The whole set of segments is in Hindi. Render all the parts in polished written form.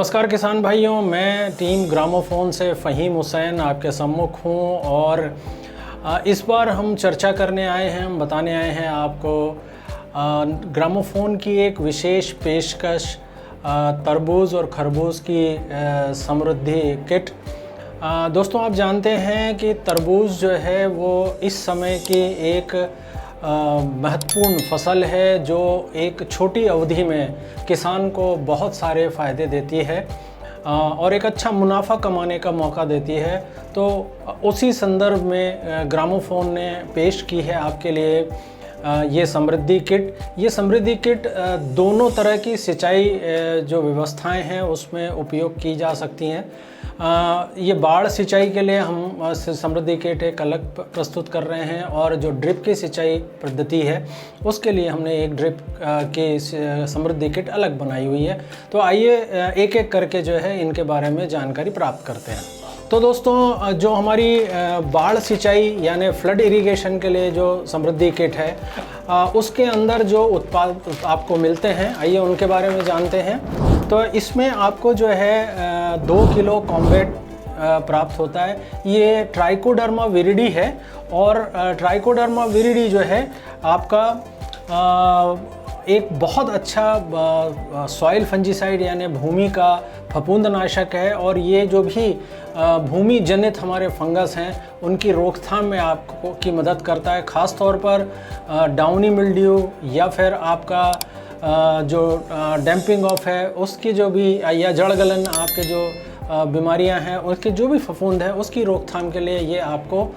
नमस्कार किसान भाइयों, मैं टीम ग्रामोफोन से फ़हीम हुसैन आपके सम्मुख हूँ और इस बार हम चर्चा करने आए हैं, हम बताने आए हैं आपको ग्रामोफोन की एक विशेष पेशकश तरबूज और खरबूज की समृद्धि किट। दोस्तों, आप जानते हैं कि तरबूज जो है वो इस समय की एक महत्वपूर्ण फसल है जो एक छोटी अवधि में किसान को बहुत सारे फ़ायदे देती है और एक अच्छा मुनाफा कमाने का मौका देती है। तो उसी संदर्भ में ग्रामोफोन ने पेश की है आपके लिए ये समृद्धि किट। ये समृद्धि किट दोनों तरह की सिंचाई जो व्यवस्थाएं हैं उसमें उपयोग की जा सकती हैं। ये बाढ़ सिंचाई के लिए हम समृद्धि किट एक अलग प्रस्तुत कर रहे हैं और जो ड्रिप की सिंचाई पद्धति है उसके लिए हमने एक ड्रिप की समृद्धि किट अलग बनाई हुई है। तो आइए एक एक करके जो है इनके बारे में जानकारी प्राप्त करते हैं। तो दोस्तों, जो हमारी बाढ़ सिंचाई यानी फ्लड इरिगेशन के लिए जो समृद्धि किट है उसके अंदर जो उत्पाद आपको मिलते हैं, आइए उनके बारे में जानते हैं। तो इसमें आपको जो है 2 किलो कॉम्बैट प्राप्त होता है। ये ट्राइकोडर्मा विरिडी है और ट्राइकोडर्मा विरिडी जो है आपका एक बहुत अच्छा सॉइल फंजीसाइड यानी भूमि का फफूंदनाशक है और ये जो भी भूमि जनित हमारे फंगस हैं उनकी रोकथाम में आपको की मदद करता है। ख़ास तौर पर डाउनी मिल्ड्यू या फिर आपका जो डैम्पिंग ऑफ है उसकी जो भी या जड़ गलन आपके जो बीमारियां हैं उसके जो भी फफूंद है उसकी रोकथाम के लिए ये आपको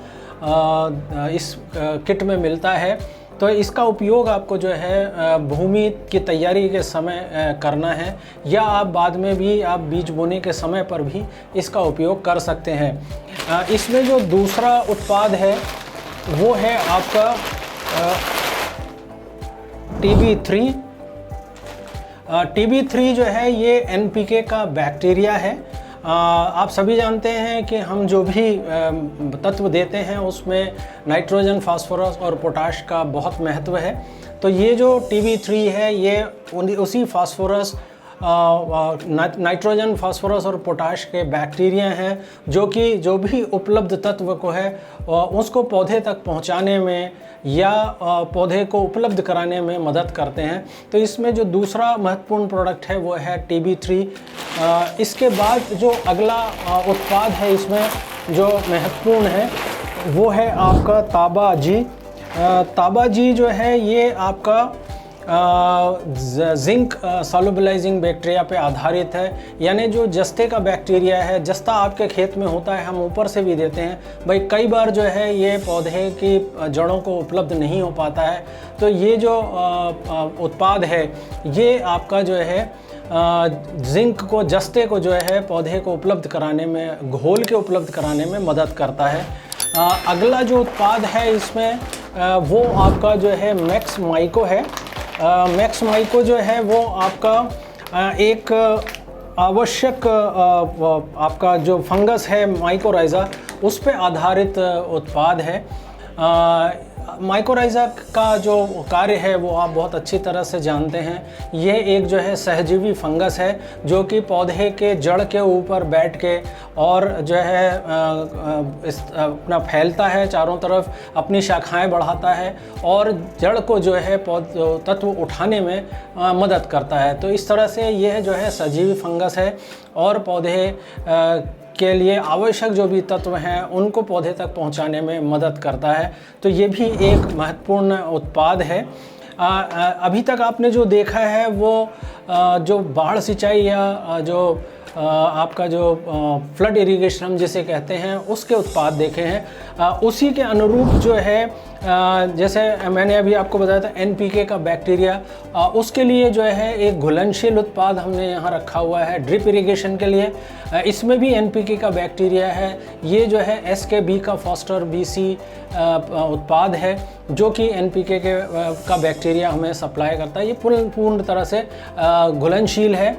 इस किट में मिलता है। तो इसका उपयोग आपको जो है भूमि की तैयारी के समय करना है या आप बाद में भी आप बीज बोने के समय पर भी इसका उपयोग कर सकते हैं। इसमें जो दूसरा उत्पाद है वो है आपका TB3। TB3 जो है ये NPK का बैक्टीरिया है। आप सभी जानते हैं कि हम जो भी तत्व देते हैं उसमें नाइट्रोजन, फास्फोरस और पोटाश का बहुत महत्व है। तो ये जो TB3 है ये उसी फास्फोरस, नाइट्रोजन, फास्फोरस और पोटाश के बैक्टीरिया हैं जो कि जो भी उपलब्ध तत्व को है उसको पौधे तक पहुंचाने में या पौधे को उपलब्ध कराने में मदद करते हैं। तो इसमें जो दूसरा महत्वपूर्ण प्रोडक्ट है वो है TB3। इसके बाद जो अगला उत्पाद है इसमें जो महत्वपूर्ण है वो है आपका ताबाजी। ताबाजी जो है ये आपका जिंक सॉल्युबलाइजिंग बैक्टीरिया पे आधारित है। यानी जो जस्ते का बैक्टीरिया है, जस्ता आपके खेत में होता है, हम ऊपर से भी देते हैं भाई। कई बार जो है ये पौधे की जड़ों को उपलब्ध नहीं हो पाता है। तो ये जो उत्पाद है ये आपका जो है जिंक को, जस्ते को जो है पौधे को उपलब्ध कराने में, घोल के उपलब्ध कराने में मदद करता है। अगला जो उत्पाद है इसमें वो आपका जो है मैक्स माइको है। मैक्स माइको जो है वो आपका एक आवश्यक आपका जो फंगस है माइकोराइज़ा उस पे आधारित उत्पाद है। माइकोराइज़ा का जो कार्य है वो आप बहुत अच्छी तरह से जानते हैं। ये एक जो है सहजीवी फंगस है जो कि पौधे के जड़ के ऊपर बैठ के और जो है अपना फैलता है चारों तरफ, अपनी शाखाएं बढ़ाता है और जड़ को जो है तत्व उठाने में मदद करता है। तो इस तरह से यह जो है सजीवी फंगस है और पौधे के लिए आवश्यक जो भी तत्व हैं उनको पौधे तक पहुंचाने में मदद करता है। तो ये भी एक महत्वपूर्ण उत्पाद है। अभी तक आपने जो देखा है वो जो बाढ़ सिंचाई या जो आपका जो फ्लड इरिगेशन हम जिसे कहते हैं उसके उत्पाद देखे हैं। उसी के अनुरूप जो है जैसे मैंने अभी आपको बताया था NPK का बैक्टीरिया, उसके लिए जो है एक घुलनशील उत्पाद हमने यहाँ रखा हुआ है ड्रिप इरिगेशन के लिए। इसमें भी NPK का बैक्टीरिया है। ये जो है SKB का फॉस्टर BC उत्पाद है जो कि NPK का बैक्टीरिया हमें सप्लाई करता है। ये पूर्ण तरह से घुलनशील है।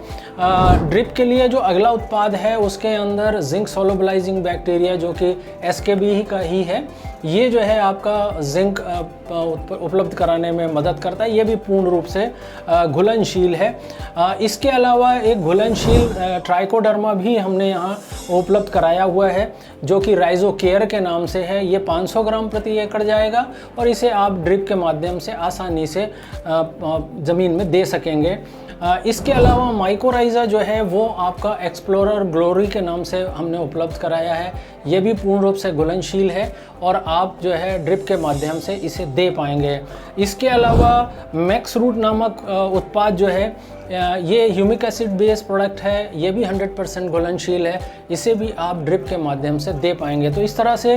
ड्रिप के लिए जो अगला उत्पाद है उसके अंदर जिंक सोलुबलाइजिंग बैक्टीरिया जो कि एसकेबी का ही है, ये जो है आपका जिंक उपलब्ध कराने में मदद करता है। ये भी पूर्ण रूप से घुलनशील है। इसके अलावा एक घुलनशील ट्राइकोडर्मा भी हमने यहाँ उपलब्ध कराया हुआ है जो कि राइजोकेयर के नाम से है। ये 500 ग्राम प्रति एकड़ जाएगा और इसे आप ड्रिप के माध्यम से आसानी से ज़मीन में दे सकेंगे। इसके अलावा माइकोराइज़ा जो है वो आपका एक्सप्लोरर ग्लोरी के नाम से हमने उपलब्ध कराया है। ये भी पूर्ण रूप से घुलनशील है और आप जो है ड्रिप के माध्यम से इसे दे पाएंगे। इसके अलावा मैक्स रूट नामक उत्पाद जो है ये ह्यूमिक एसिड बेस्ड प्रोडक्ट है, ये भी 100% घुलनशील है, इसे भी आप ड्रिप के माध्यम से दे पाएंगे। तो इस तरह से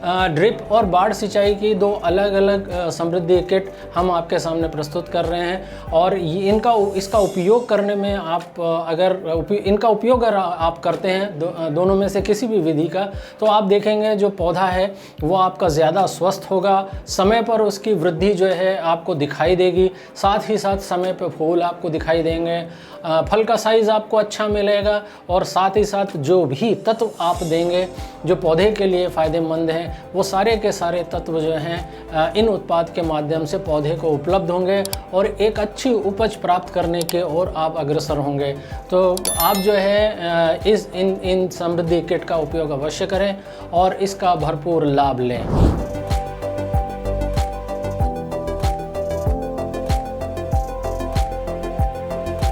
ड्रिप और बाढ़ सिंचाई की दो अलग अलग समृद्धि किट हम आपके सामने प्रस्तुत कर रहे हैं और इसका उपयोग करने में आप इनका उपयोग अगर आप करते हैं दोनों में से किसी भी विधि का, तो आप देखेंगे जो पौधा है वो आपका ज़्यादा स्वस्थ होगा, समय पर उसकी वृद्धि जो है आपको दिखाई देगी, साथ ही साथ समय पर फूल आपको दिखाई देंगे, फल का साइज़ आपको अच्छा मिलेगा और साथ ही साथ जो भी तत्व आप देंगे जो पौधे के लिए फ़ायदेमंद हैं वो सारे के सारे तत्व जो हैं इन उत्पाद के माध्यम से पौधे को उपलब्ध होंगे और एक अच्छी उपज प्राप्त करने के ओर आप अग्रसर होंगे। तो आप जो है इन समृद्धि किट का उपयोग अवश्य करें और इसका भरपूर लाभ लें।